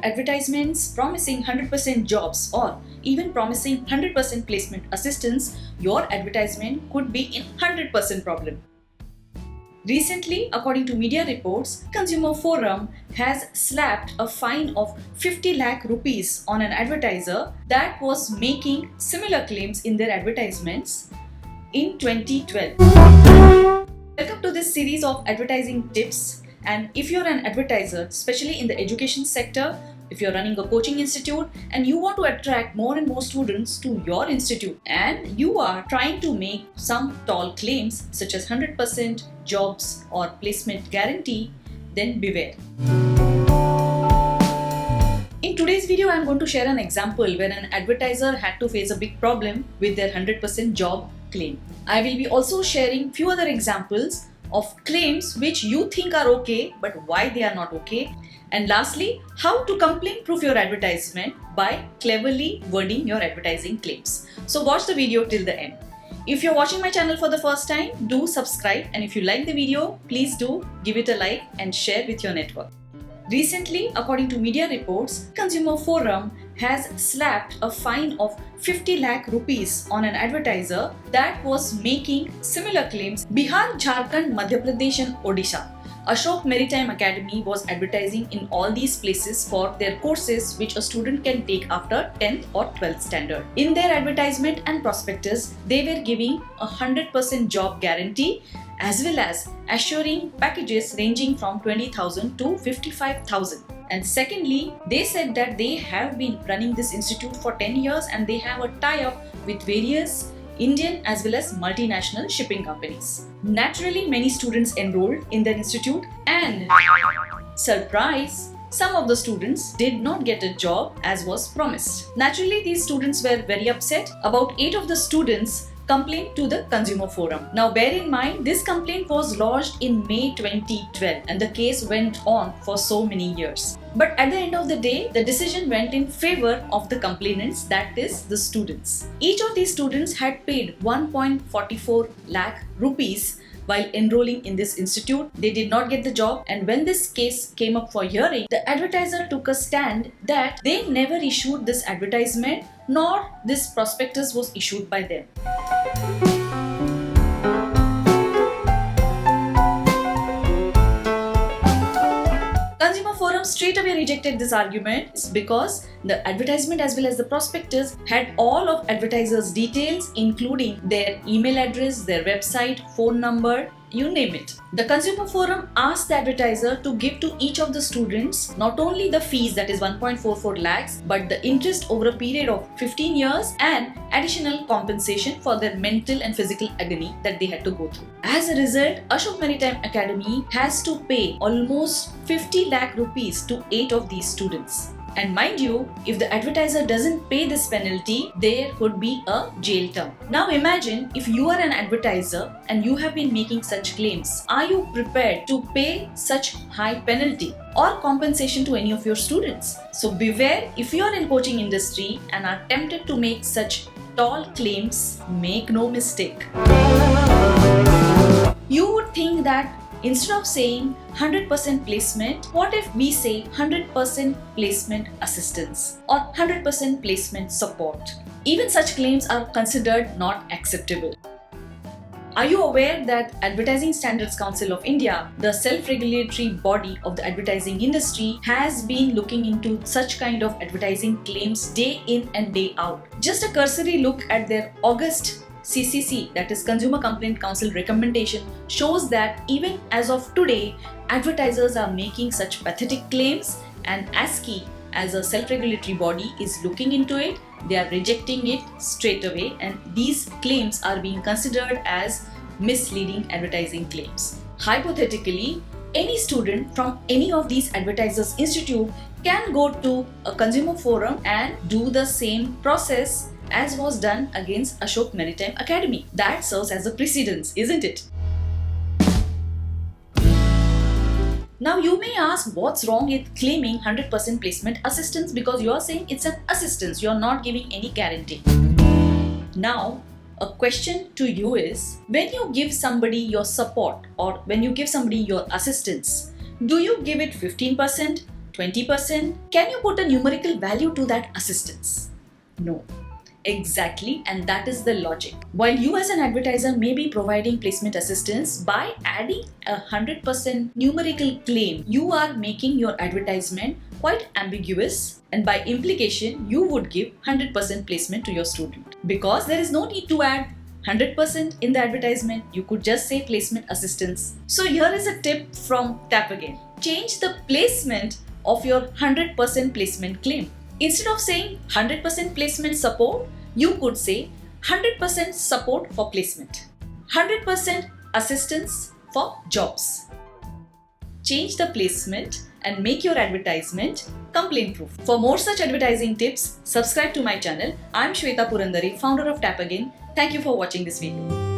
advertisements promising 100% jobs or even promising 100% placement assistance, your advertisement could be in 100% problem. Recently, according to media reports, Consumer Forum has slapped a fine of 50 lakh rupees on an advertiser that was making similar claims in their advertisements in 2012. Welcome to this series of advertising tips, and if you're an advertiser, especially in the education sector, if you're running a coaching institute and you want to attract more and more students to your institute and you are trying to make some tall claims such as 100% jobs or placement guarantee, then beware. In today's video, I'm going to share an example where an advertiser had to face a big problem with their 100% job claim. I will be also sharing few other examples of claims which you think are okay but why they are not okay. And lastly, how to complaint proof your advertisement by cleverly wording your advertising claims. So watch the video till the end. If you're watching my channel for the first time, do subscribe, and if you like the video, please do give it a like and share with your network. Recently, according to media reports, Consumer Forum has slapped a fine of 50 lakh rupees on an advertiser that was making similar claims. Bihar, Jharkhand, Madhya Pradesh and Odisha. Ashok Maritime Academy was advertising in all these places for their courses which a student can take after 10th or 12th standard. In their advertisement and prospectus, they were giving a 100% job guarantee as well as assuring packages ranging from 20,000 to 55,000. And secondly, they said that they have been running this institute for 10 years and they have a tie-up with various Indian as well as multinational shipping companies. Naturally, many students enrolled in their institute and surprise, some of the students did not get a job as was promised. Naturally, these students were very upset. About 8 of the students complained to the Consumer Forum. Now bear in mind, this complaint was lodged in May 2012 and the case went on for so many years. But at the end of the day, the decision went in favor of the complainants, that is the students. Each of these students had paid 1.44 lakh rupees while enrolling in this institute. They did not get the job, and when this case came up for hearing, the advertiser took a stand that they never issued this advertisement nor this prospectus was issued by them. Consumer Forum straight away rejected this argument because the advertisement as well as the prospectus had all of advertisers' details, including their email address, their website, phone number, you name it. The Consumer Forum asked the advertiser to give to each of the students not only the fees, that is 1.44 lakhs, but the interest over a period of 15 years and additional compensation for their mental and physical agony that they had to go through. As a result, Ashok Maritime Academy has to pay almost 50 lakh rupees to 8 of these students. And mind you, if the advertiser doesn't pay this penalty, there could be a jail term. Now imagine if you are an advertiser and you have been making such claims. Are you prepared to pay such high penalty or compensation to any of your students? So beware, if you are in coaching industry and are tempted to make such tall claims, make no mistake. You would think that instead of saying 100% placement, what if we say 100% placement assistance or 100% placement support? Even such claims are considered not acceptable. Are you aware that Advertising Standards Council of India, the self-regulatory body of the advertising industry, has been looking into such kind of advertising claims day in and day out? Just a cursory look at their August CCC, that is Consumer Complaint Council recommendation, shows that even as of today, advertisers are making such pathetic claims, and ASCI as a self-regulatory body is looking into it. They are rejecting it straight away, and these claims are being considered as misleading advertising claims. Hypothetically, any student from any of these advertisers' institute can go to a Consumer Forum and do the same process as was done against Ashok Maritime Academy. That serves as a precedence, isn't it? Now you may ask, what's wrong with claiming 100% placement assistance, because you are saying it's an assistance, you are not giving any guarantee. Now, a question to you is, when you give somebody your support or when you give somebody your assistance, do you give it 15%, 20%? Can you put a numerical value to that assistance? No. Exactly, and that is the logic. While you as an advertiser may be providing placement assistance, by adding a 100% numerical claim, you are making your advertisement quite ambiguous, and by implication, you would give 100% placement to your student. Because there is no need to add 100% in the advertisement, you could just say placement assistance. So here is a tip from Tap Again. Change the placement of your 100% placement claim. Instead of saying 100% placement support, you could say 100% support for placement, 100% assistance for jobs. Change the placement and make your advertisement complaint proof. For more such advertising tips, subscribe to my channel. I'm Shweta Purandare, founder of Tap Again. Thank you for watching this video.